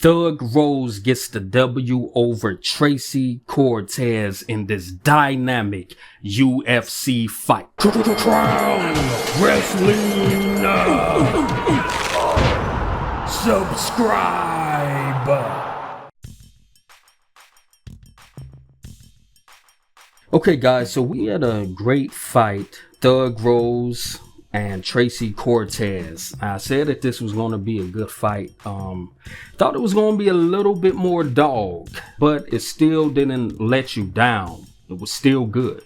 Thug Rose gets the W over Tracy Cortez in this dynamic UFC fight. Crown Wrestling. Subscribe. Okay, guys, so we had a great fight. Thug Rose and Tracy Cortez. I said that this was going to be a good fight. Thought it was going to be a little bit more dog, but it still didn't let you down. It was still good.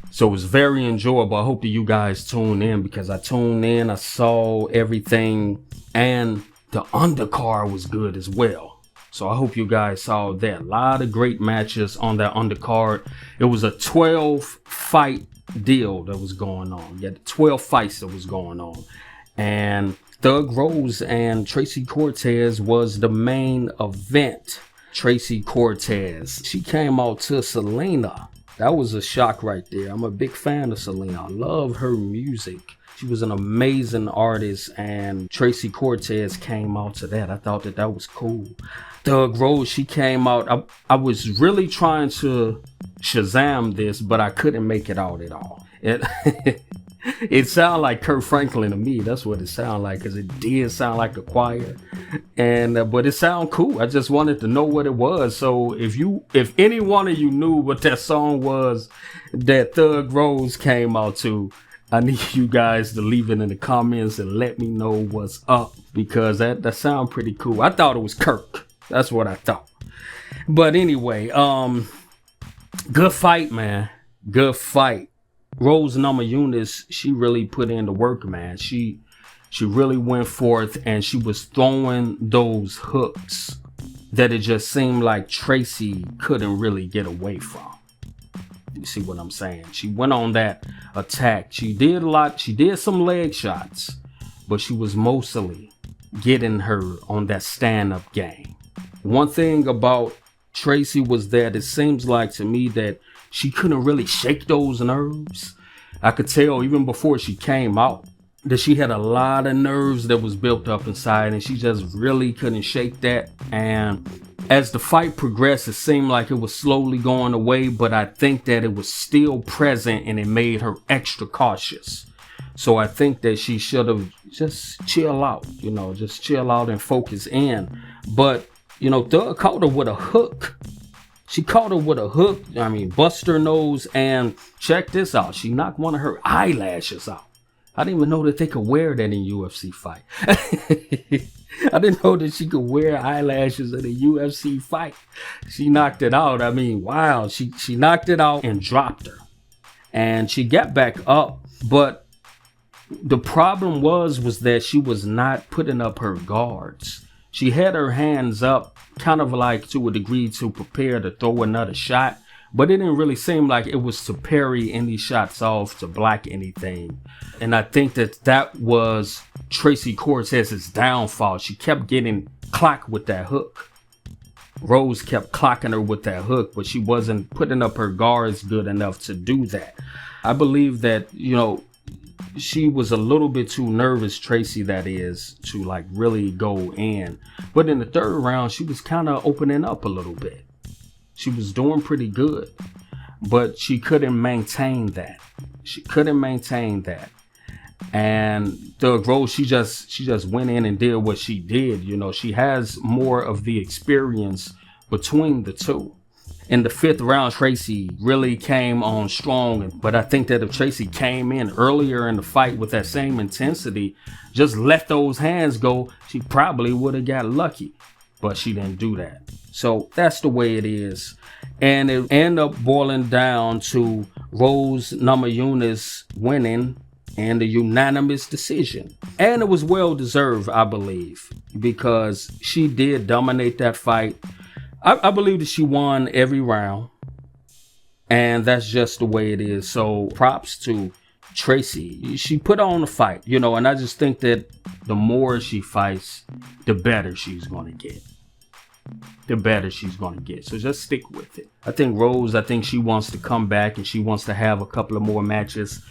So it was very enjoyable. I hope that you guys tune in, because I tuned in, I saw everything, and the undercard was good as well. So I hope you guys saw that. A lot of great matches on that undercard. It was a 12 fight deal that was going on. You had 12 fights that was going on, and Thug Rose and Tracy Cortez was the main event. Tracy Cortez, she came out to Selena. That was a shock right there. I'm a big fan of Selena. I love her music. She was an amazing artist, and Tracy Cortez came out to that. I thought that was cool. Thug Rose, she came out. I was really trying to Shazam this, but I couldn't make it out at all. It sounded like Kurt Franklin to me. That's what it sounded like, because it did sound like a choir, and but it sounded cool. I just wanted to know what it was. So if any one of you knew what that song was that Thug Rose came out to, I need you guys to leave it in the comments and let me know what's up, because that sounded pretty cool. I thought it was Kirk. That's what I thought. But anyway, good fight, man. Good fight. Rose Namajunas, she really put in the work, man. She really went forth, and she was throwing those hooks that it just seemed like Tracy couldn't really get away from. You see what I'm saying? She went on that attack. She did a lot. She did some leg shots, but she was mostly getting her on that stand-up game. One thing about Tracy was that it seems like to me that she couldn't really shake those nerves. I could tell even before she came out that she had a lot of nerves that was built up inside, and she just really couldn't shake that. And as the fight progressed, it seemed like it was slowly going away, but I think that it was still present, and it made her extra cautious. So I think that she should have just chill out, just chill out and focus in. But, Thug caught her with a hook. She caught her with a hook. Bust her nose, and check this out. She knocked one of her eyelashes out. I didn't even know that they could wear that in UFC fight. I didn't know that she could wear eyelashes in a UFC fight. She knocked it out. Wow. She knocked it out and dropped her. And she got back up. But the problem was that she was not putting up her guards. She had her hands up kind of like to a degree to prepare to throw another shot. But it didn't really seem like it was to parry any shots off, to block anything. And I think that was Tracy Cortez's downfall. She kept getting clocked with that hook. Rose kept clocking her with that hook, but she wasn't putting up her guards good enough to do that. I believe that, she was a little bit too nervous, Tracy, that is, to like really go in. But in the third round, she was kind of opening up a little bit. She was doing pretty good, but she couldn't maintain that. And Thug Rose, she just went in and did what she did. She has more of the experience between the two. In the fifth round, Tracy really came on strong, but I think that if Tracy came in earlier in the fight with that same intensity, just let those hands go, she probably would have got lucky, but she didn't do that. So that's the way it is. And it ended up boiling down to Rose Namajunas winning in the unanimous decision. And it was well deserved, I believe, because she did dominate that fight. I believe that she won every round, and that's just the way it is. So props to Tracy. She put on the fight, and I just think that the more she fights, the better she's going to get. So just stick with it. I think Rose, she wants to come back, and she wants to have a couple of more matches.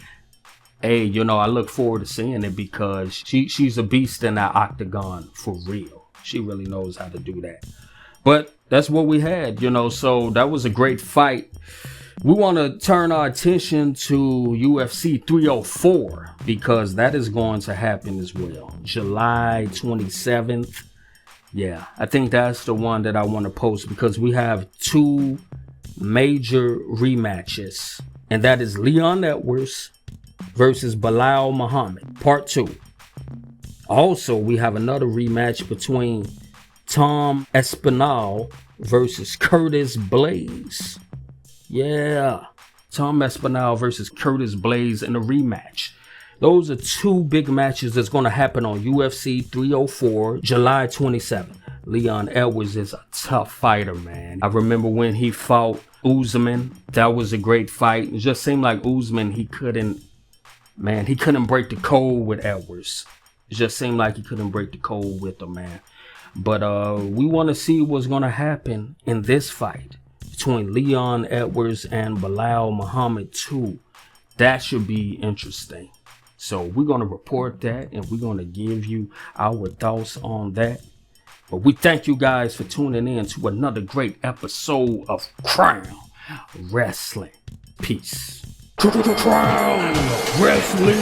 Hey, I look forward to seeing it, because she's a beast in that octagon for real. She really knows how to do that. But that's what we had, so that was a great fight. We want to turn our attention to UFC 304 because that is going to happen as well. July 27th. Yeah, I think that's the one that I want to post because we have two major rematches. And that is Leon Edwards versus Bilal Muhammad, part 2. Also, we have another rematch between Tom Espinal versus Curtis Blaze. Yeah, Tom Espinal versus Curtis Blaze in a rematch. Those are two big matches that's going to happen on UFC 304, July 27th. Leon Edwards is a tough fighter, man. I remember when he fought Usman. That was a great fight. It just seemed like Usman, he couldn't break the code with Edwards. It just seemed like he couldn't break the code with him, man. But we want to see what's going to happen in this fight between Leon Edwards and Bilal Muhammad too. That should be interesting. So we're going to report that and we're going to give you our thoughts on that. But we thank you guys for tuning in to another great episode of Crown Wrestling. Peace. Crown Wrestling.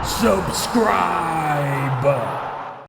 Subscribe.